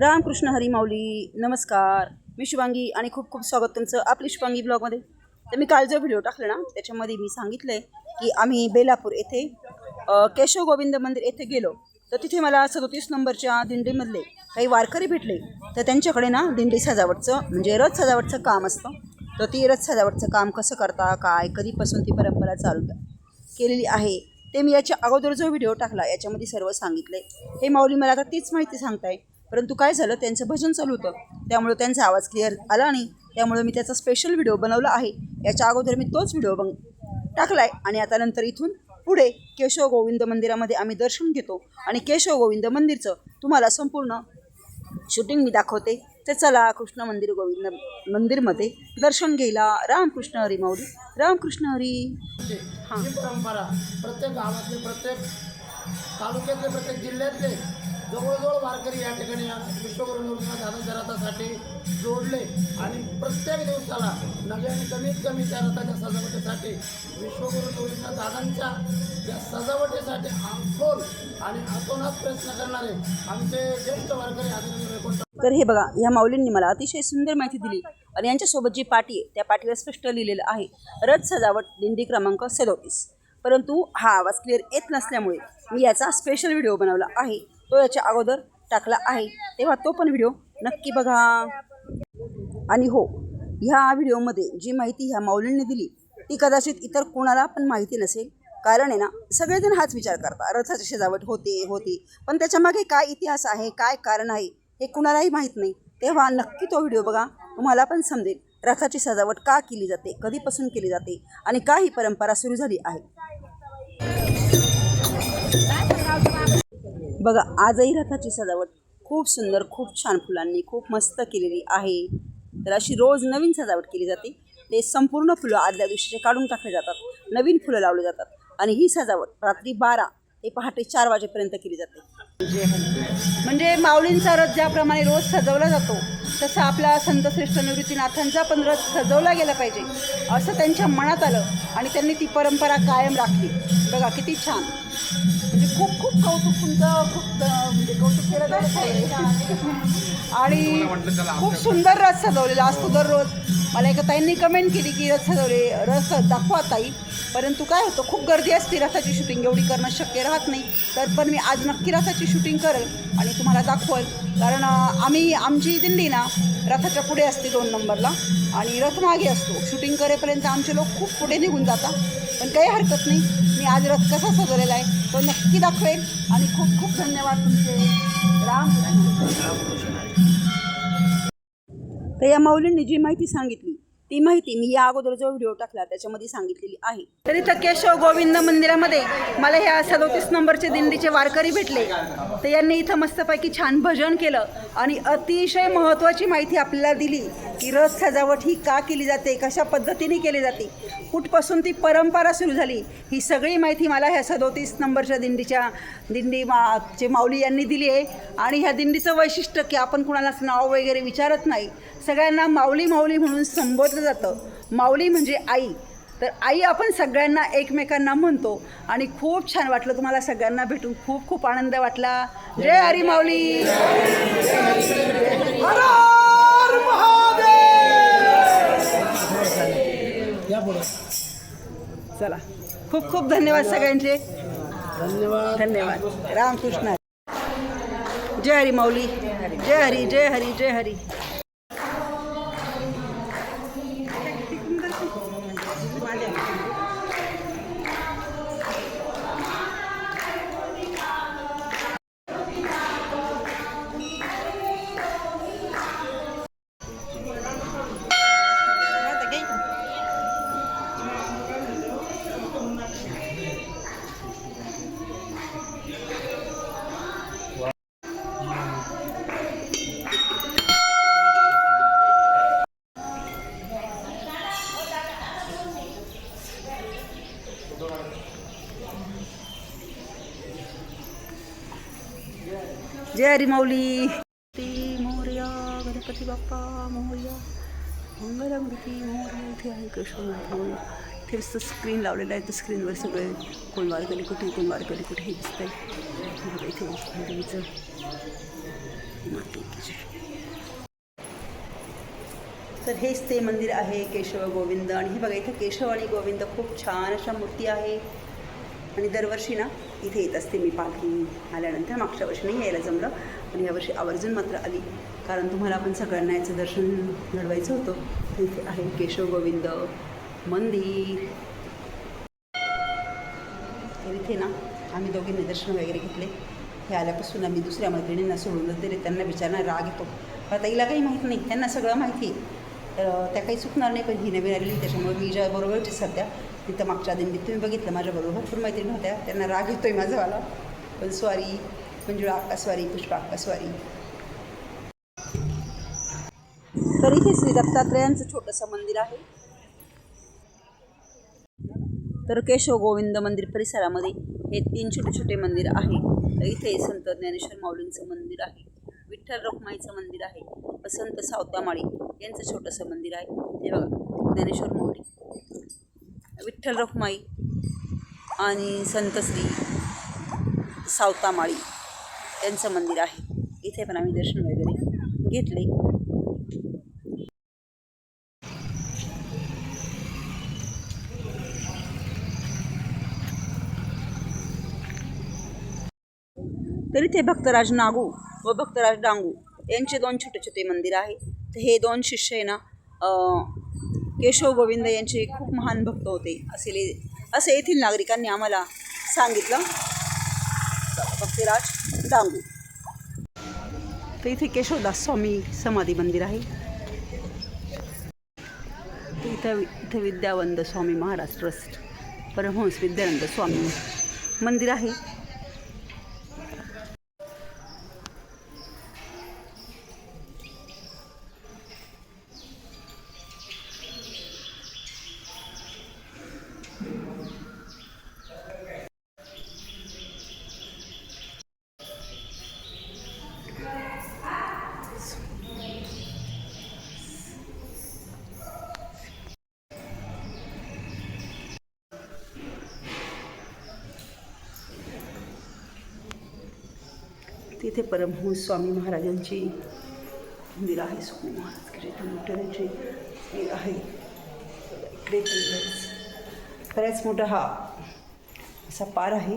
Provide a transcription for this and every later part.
रामकृष्ण हरी माऊली. नमस्कार, मी शुभांगी आणि खूप खूप स्वागत तुमचं आपली शुभांगी ब्लॉगमध्ये. तर मी काल जो व्हिडिओ टाकला ना त्याच्यामध्ये मी सांगितलं की आम्ही बेलापूर येथे केशव गोविंद मंदिर येथे गेलो. तर तिथे मला 37 नंबरच्या दिंडीमधले काही वारकरी भेटले. तर त्यांच्याकडे ना दिंडी सजावटचं म्हणजे रथ सजावटचं काम असतं. तर ती रथ सजावटचं काम कसं करता, काय, कधीपासून ती परंपरा चालू केलेली आहे ते मी याच्या अगोदर जो व्हिडिओ टाकला याच्यामध्ये सर्व सांगितलं आहे. हे माऊली मला आता तीच माहिती सांगताय, परंतु काय झालं त्यांचं भजन चालू होतं त्यामुळे त्यांचा आवाज क्लिअर आला नाही. त्यामुळे मी त्याचा स्पेशल व्हिडिओ बनवला आहे. याच्या अगोदर मी तोच व्हिडिओ टाकला आहे आणि आता नंतर इथून पुढे केशव गोविंद मंदिरामध्ये आम्ही दर्शन घेतो आणि केशव गोविंद मंदिरचं तुम्हाला संपूर्ण शूटिंग मी दाखवते. तर चला कृष्ण मंदिर गोविंद मंदिरमध्ये दर्शन घ्यायला. रामकृष्ण हरी माऊली. रामकृष्ण हरी. ही परंपरा प्रत्येक गावातले, प्रत्येक तालुक्यातले, प्रत्येक जिल्ह्यातले जवळजवळ वारकरी या ठिकाणी विश्वगुरू दादांच्या रथासाठी जोडले आणि प्रत्येक दिवसाला नव्याने कमीत कमी त्या रथाच्या सजावटीसाठी विश्वगुरू दादांच्या या सजावटीसाठी आंखोल आणि आतोनात प्रयत्न करणारे आमचे ज्येष्ठ वारकरी आदरणीय. तर हे बघा, ह्या माऊलींनी मला अतिशय सुंदर माहिती दिली आणि यांच्यासोबत जी पाटी आहे त्या पाटीवर स्पष्ट लिहिलेलं आहे रथ सजावट दिंडी क्रमांक 37. परंतु हा आवाज क्लिअर येत नसल्यामुळे मी याचा स्पेशल व्हिडिओ बनवला आहे. तो याच्या अगोदर टाकला आहे, तेव्हा तो पण व्हिडिओ नक्की बघा. आणि हो, ह्या व्हिडिओमध्ये जी माहिती ह्या माऊलींनी दिली ती कदाचित इतर कोणाला पण माहिती नसेल. कारण आहे ना, सगळेजण हाच विचार करतात रथाची सजावट होती पण त्याच्यामागे काय इतिहास आहे, काय कारण आहे हे कुणालाही माहीत नाही. तेव्हा नक्की तो व्हिडिओ बघा, तुम्हाला पण समजेल रथाची सजावट का केली जाते, कधीपासून केली जाते आणि का ही परंपरा सुरू झाली आहे. बघा, आजही रथाची सजावट खूप सुंदर, खूप छान फुलांनी खूप मस्त केलेली आहे. तर अशी रोज नवीन सजावट केली जाते. ते संपूर्ण फुलं आदल्या दिवशीचे काढून टाकले जातात, नवीन फुलं लावली जातात आणि ही सजावट रात्री 12 ते पहाटे 4 वाजेपर्यंत केली जाते. म्हणजे माऊलींचा रथ ज्याप्रमाणे रोज सजवला जातो तसा आपला संतश्रेष्ठ निवृत्तीनाथांचा पण रथ सजवला गेला पाहिजे असं त्यांच्या मनात आलं आणि त्यांनी ती परंपरा कायम राखली. बघा किती छान. म्हणजे खूप खूप कौतुक तुमचं, खूप म्हणजे कौतुक केलं जातं आणि खूप सुंदर रथ सजवलेला असतो दररोज. मला एका ताईंनी कमेंट केली की रथ दाखवा ताई, परंतु काय होतं खूप गर्दी असते, रथाची शूटिंग एवढी करणं शक्य राहत नाही. तर पण मी आज नक्की रथाची शूटिंग करेल आणि तुम्हाला दाखवेल. कारण आमची दिंडी ना रथाच्या पुढे असते 2 नंबरला आणि रथ मागे असतो. शूटिंग करेपर्यंत आमचे लोक खूप पुढे निघून जातात, पण काही हरकत नाही. मी आज रथ कसा सजवलेला आहे तो नक्की दाखवेल आणि खूप खूप धन्यवाद तुमचे. तर या माऊलींनी जी माहिती सांगितली ती माहिती मी या अगोदर जो व्हिडिओ टाकला त्याच्यामध्ये सांगितलेली आहे. तर इथं केशव गोविंद मंदिरामध्ये मला ह्या 37 नंबरचे दिंडीचे वारकरी भेटले. तर यांनी इथं मस्तपैकी छान भजन केलं आणि अतिशय महत्त्वाची माहिती आपल्याला दिली की रथ सजावट ही का केली जाते, कशा पद्धतीने केली जाते, कुठपासून ती परंपरा सुरू झाली, ही सगळी माहिती मला ह्या 37 नंबरच्या दिंडीचे माऊली यांनी दिली आहे. आणि ह्या दिंडीचं वैशिष्ट्य की आपण कुणालाच नाव वगैरे विचारत नाही, सगळ्यांना माऊली माऊली म्हणून संबोधलं जातं. माऊली म्हणजे आई. तर आई आपण सगळ्यांना एकमेकांना म्हणतो आणि खूप छान वाटलं तुम्हाला सगळ्यांना भेटून, खूप खूप आनंद वाटला. जय हरी माऊली. चला, खूप खूप धन्यवाद सगळ्यांचे. धन्यवाद. रामकृष्ण. जय हरी माऊली. जय हरी, जय हरी, जय हरी. जय हरी माऊली. मोरया गणपती बाप्पा मोरया, मंगलमूर्ती मोरया. इथे आहे कृष्ण ते नुसतं स्क्रीन लावलेलं आहे, तर स्क्रीनवर सगळे कोण वारकरी कुठे, कोण वारकरी कुठे हे दिसतंय. बघा इथे देवीचं मातेची. तर हेच ते मंदिर आहे केशव गोविंद. आणि हे बघा इथं केशव आणि गोविंद खूप छान अशा मूर्ती आहे. आणि दरवर्षी ना इथे येत असते मी पालखी आल्यानंतर. मागच्या वर्षी नाही यायला जमलं, पण यावर्षी आवर्जून मात्र आली, कारण तुम्हाला आपण सगळ्यांना याचं दर्शन घडवायचं होतं. इथे आहे केशव गोविंद मंदिर. तर इथे ना आम्ही दोघींनी दर्शन वगैरे घेतले. हे आल्यापासून आम्ही दुसऱ्या मैत्रिणींना सोडून दिले. त्यांना विचारणार राग येतो, आता हिला काही माहीत नाही, त्यांना सगळं माहिती आहे, तर त्या काही चुकणार नाही. पण ही नवीन आलेली, त्याच्यामुळे मी ज्या बरोबरची सध्या तिथं मागच्या दिंडीत तुम्ही बघितलं माझ्याबरोबर भरपूर मैत्रिणी होत्या, त्यांना राग येतोय माझावाला. पण स्वारी, मंजुळा अक्का स्वारी, पुष्पा अक्का स्वारी. तर इथे श्री दत्तात्रेयांचं छोटंसं मंदिर आहे. तर केशव गोविंद मंदिर परिसरामध्ये हे 3 छोटे छोटे मंदिर आहे. तर इथे संत ज्ञानेश्वर माऊलींचं मंदिर आहे, विठ्ठल रखुमाईचं मंदिर आहे, संत सावतामाळी यांचं छोटंसं मंदिर आहे. हे बघा ज्ञानेश्वर माऊली, विठ्ठल रखुमाई आणि संत श्री सावतामाळी यांचं मंदिर आहे. इथे पण आम्ही दर्शन वगैरे घेतले. तर इथे भक्तराज नागू व भक्तराज डांगू यांचे 2 छोटे छोटे मंदिर आहे. तर हे 2 शिष्य आहे ना केशव गोविंद यांचे खूप महान भक्त होते असे येथील नागरिकांनी आम्हाला सांगितलं. भक्तराज डांगू. तर इथे केशवदास स्वामी समाधी मंदिर आहे. इथं विद्यावंद स्वामी महाराज ट्रस्ट परमहंस विद्यानंद स्वामी मंदिर आहे. तिथे परमहंस स्वामी महाराजांची मंदिर आहे. स्वामी महाराज मंदिर आहे. इकडे बऱ्याच मोठा हा असा पार आहे.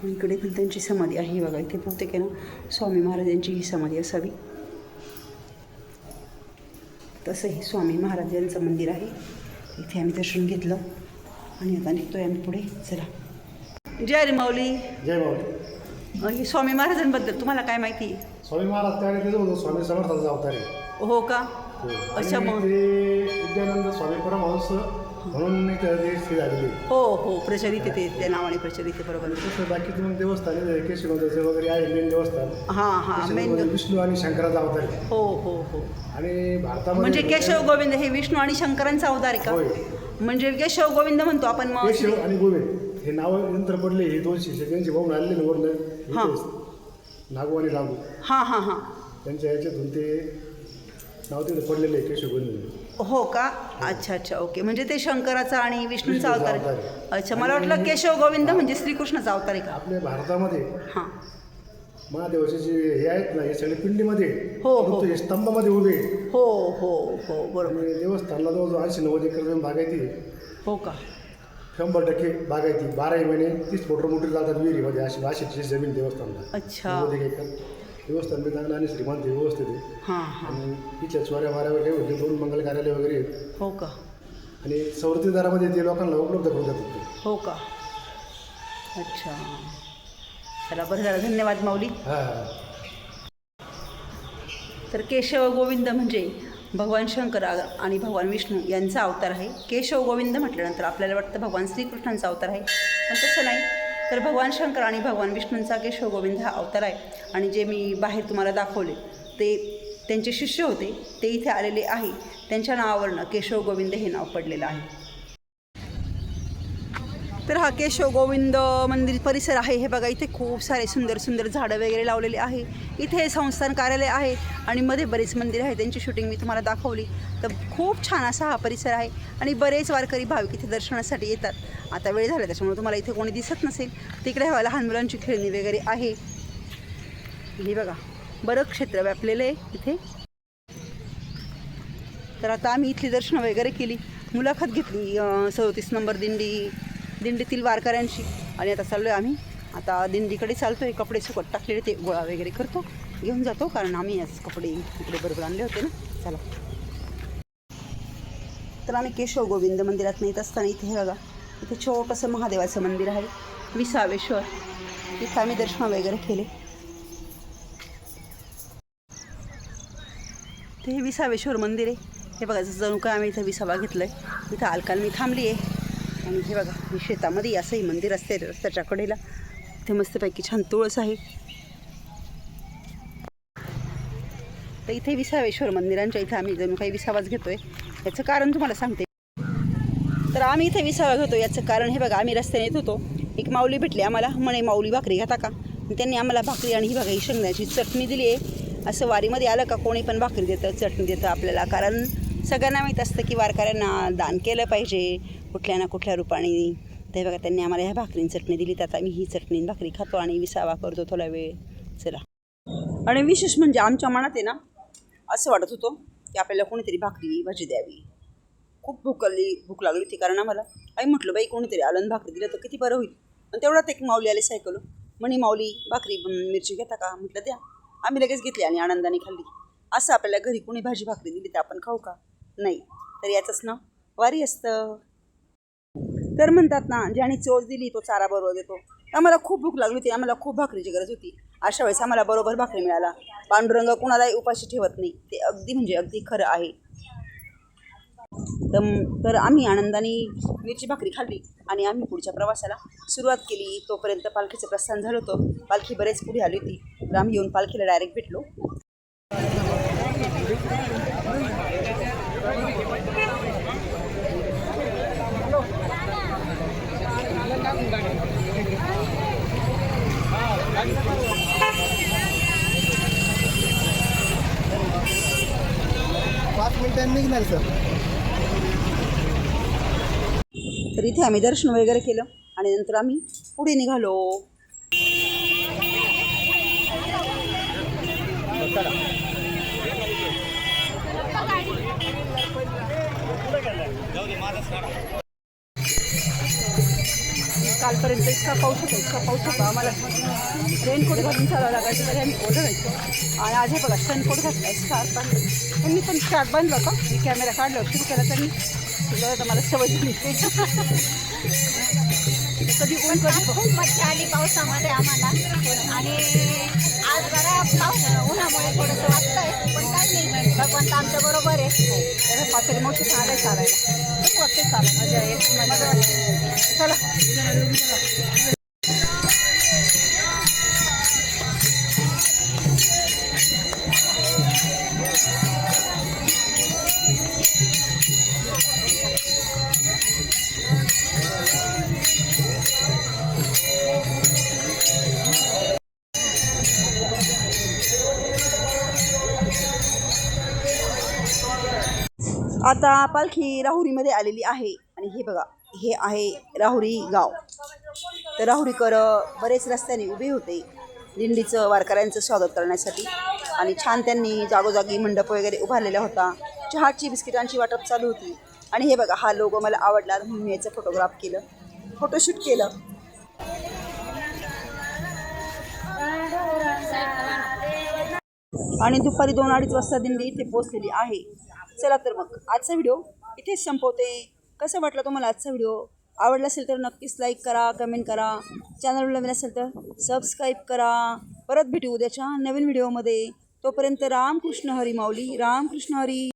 इकडे पण त्यांची समाधी आहे. बघा इथे बहुतेक आहे ना स्वामी महाराजांची ही समाधी असावी. तसंही स्वामी महाराजांचं मंदिर आहे. इथे आम्ही दर्शन घेतलं आणि आता निघतोय आम्ही पुढे. चला. जय रे माऊली. जय माऊली. हे स्वामी महाराजांबद्दल तुम्हाला काय माहिती आहे? स्वामी महाराज त्यावेळी होतो स्वामी समर्थाचा अवतार आहे. हो का? अच्छा. मग विद्यानंद स्वामी परमहंस म्हणून श्री झालेली. हो हो, प्रचलित ते त्या नावाने प्रचलित आहे. बरोबर. तसं बाकी मग देवस्थान केशवदेवचं वगैरे आहे मेन देवस्थान. हां मेन विष्णू आणि शंकराचा अवतार आहे. हो हो हो. आणि भारतामध्ये म्हणजे केशव गोविंद हे विष्णू आणि शंकरांचा अवतार आहे का? म्हणजे केशव गोविंद म्हणतो आपण. मग केशव आणि गोविंद हे नाव नंतर पडले. हे 2 शिष्य त्यांचे भाऊ आलेले वरनं नागू आणि लागू. हां त्यांच्या ह्याच्यातून ते नाव तिथे पडलेलं आहे केशव गोविंद. हो का? अच्छा ओके. म्हणजे ते शंकराचा आणि विष्णूचा अवतार आहे. अच्छा, मला वाटलं केशव गोविंद म्हणजे श्रीकृष्णाचा अवतार आहे का? आपल्या भारतामध्ये हां महादेवाचे जे हे आहेत ना हे सगळे पिंडीमध्ये हो हे स्तंभामध्ये उभे. हो हो हो बरोबर. आणि देवस्थानाला जवळजवळ 80-90 एकर जमीन बागायती. हो का? 100% बागायती. 12 महिने 30 फूट मोटर जातात विहिरीमध्ये. अशी जमीन देवस्थानला. अच्छा. 90 एकर देवस्थान बी चांगलं आणि श्रीमंत व्यवस्थित आहे. हां. आणि तिच्या चोऱ्या माऱ्यावर काही होते. 2 मंगल कार्यालय वगैरे आहेत. हो का? आणि सवलती दरामध्ये ते लोकांना उपलब्ध करून देतात. हो का? अच्छा. चला बरं झालं. धन्यवाद माऊली. हां. तर केशव गोविंद म्हणजे भगवान शंकर आणि भगवान विष्णू यांचा अवतार आहे. केशव गोविंद म्हटल्यानंतर आपल्याला वाटतं भगवान श्रीकृष्णांचा अवतार आहे, पण तसं नाही. तर भगवान शंकर आणि भगवान विष्णूंचा केशव गोविंद हा अवतार आहे. आणि जे मी बाहेर तुम्हाला दाखवले ते त्यांचे शिष्य होते, ते इथे आलेले आहे. त्यांच्या नावावरनं केशव गोविंद हे नाव पडलेलं आहे. तर हा केशव गोविंद मंदिर परिसर आहे. हे बघा, इथे खूप सारे सुंदर सुंदर झाडं वगैरे लावलेले आहे. इथे संस्थान कार्यालय आहे आणि मध्ये बरेच मंदिर आहे, त्यांची शूटिंग मी तुम्हाला दाखवली. तर खूप छान असा हा परिसर आहे आणि बरेच वारकरी भाविक इथे दर्शनासाठी येतात. आता वेळ झाला त्याच्यामुळे तुम्हाला इथे कोणी दिसत नसेल. तिकडे हवा लहान मुलांची खेळणी वगैरे आहे. हे बघा, बरं क्षेत्र व्यापलेलं आहे इथे. तर आता आम्ही इथली दर्शनं वगैरे केली, मुलाखत घेतली 37 नंबर दिंडीतील वारकऱ्यांची आणि आता चाललो आहे आम्ही. आता दिंडीकडे चालतो आहे. कपडे सुकत टाकलेले ते गोळा वगैरे करतो, घेऊन जातो, कारण आम्ही आज कपडे इकडे बरोबर आणले होते ना. चला, तर आम्ही केशव गोविंद मंदिरात येत असताना इथे हे बघा, इथे छोटंसं महादेवाचं मंदिर आहे, विसावेश्वर. इथं आम्ही दर्शन वगैरे केले. ते हे विसावेश्वर मंदिर आहे. हे बघा, जणू काय आम्ही इथं विसावा घेतला आहे. इथं अलकाल मी थांबली आहे आणि हे बघा, हे शेतामध्ये असंही मंदिर असते रस्त्याच्या कडेला. इथे मस्तपैकी छान तुळस आहे. तर इथे विसावेश्वर मंदिरांच्या इथं आम्ही जणू काही विसावाच घेतो आहे. याचं कारण तुम्हाला सांगते. तर आम्ही इथे विसावा घेतो याचं कारण हे बघा, आम्ही रस्त्याने येत होतो, एक माऊली भेटली आम्हाला, म्हणे माऊली भाकरी घेता का. त्यांनी आम्हाला भाकरी आणि ही बघा ही शेंगदाण्याची चटणी दिली आहे. असं वारीमध्ये आलं का कोणी पण भाकरी देतं, चटणी देतं आपल्याला, कारण सगळ्यांना माहीत असतं की वारकऱ्यांना दान केलं पाहिजे कुठल्या ना कुठल्या रूपाने. ते बघा, त्यांनी आम्हाला ह्या भाकरीन चटणी दिली, तर आम्ही ही चटणी भाकरी खातो आणि विसावा करतो थोडा वेळ. चला, आणि विशेष म्हणजे आमच्या मनात आहे ना असं वाटत होतं की आपल्याला कोणीतरी भाकरी भाजी द्यावी. खूप भूक लागली होती, कारण आम्हाला आई म्हटलं बाई कोणीतरी आलं भाकरी दिलं तर किती बरं होईल. आणि तेवढ्यात एक माऊली आले सायकल, म्हणे माऊली भाकरी मिरची घेता का. म्हटलं द्या. आम्ही लगेच घेतली आणि आनंदाने खाल्ली. असं आपल्याला घरी कोणी भाजी भाकरी दिली तर आपण खाऊ का. नाही, तर याचंच ना वारी असतं. तर म्हणतात ना, ज्याने चोच दिली तो चारा बरोबर देतो. आम्हाला खूप भूक लागली होती, आम्हाला खूप भाकरीची गरज होती. अशा वेळेस आम्हाला बरोबर भाकरी मिळाला. पांडुरंग कुणालाही उपाशी ठेवत नाही, ते अगदी म्हणजे अगदी खरं आहे. तर आम्ही आनंदाने मिरची भाकरी खाल्ली आणि आम्ही पुढच्या प्रवासाला सुरुवात केली. तोपर्यंत पालखीचं प्रस्थान झालं होतं. पालखी बरेच पुढे आली होती, तर आम्ही येऊन पालखीला डायरेक्ट भेटलो. निघणार सर. तर इथे आम्ही दर्शन वगैरे केलं आणि नंतर आम्ही पुढे निघालो. कालपर्यंत इतका पाऊस होता आम्हाला रेनकोट घालून चालावं लागायचं, तरी आम्ही ओढं घ्यायचो. आणि आज हे बघा, रेनकोट घातला आहे, स्कार्फ बांधलं. त्यांनी पण स्कार्फ बांधलं होतं. मी कॅमेरा काढल्यावर सुरू केला त्यांनी, तर मला सवय झाली. कधी ऊन कधी खूप मजा आली पावसामध्ये आम्हाला. आणि आज बरा पाऊस उन्हामुळे थोडंसं वाटतंय, पण काय नाही, भगवंत आमच्या बरोबर आहे. त्याला पातळी मोठी चालाय चालायला खूप वाटते, चालायला मजा येते, मजा वाटते. चला. आता पालखी राहुरीमध्ये आलेली आहे आणि हे बघा, हे आहे राहुरी गाव. तर राहुरीकर बरेच रस्त्याने उभे होते दिंडीचं वारकऱ्यांचं स्वागत करण्यासाठी आणि छान त्यांनी जागोजागी मंडप वगैरे उभारलेला होता. चहाची बिस्किटांची वाटप चालू होती. आणि हे बघा, हा लोगो मला आवडला म्हणून मी याचं फोटोशूट केलं. आणि दुपारी 2-2:30 वाजता दिंडी इथे पोहोचलेली आहे. चला, तर मग आजचा व्हिडिओ इथेच संपवते. कसं वाटलं तुम्हाला आजचा व्हिडिओ? आवडला असेल तर नक्कीच लाईक करा, कमेंट करा. चॅनलला नवीन असेल तर सबस्क्राईब करा. परत भेटू उद्याच्या नवीन व्हिडिओमध्ये. तोपर्यंत रामकृष्ण हरी माऊली, रामकृष्ण हरी.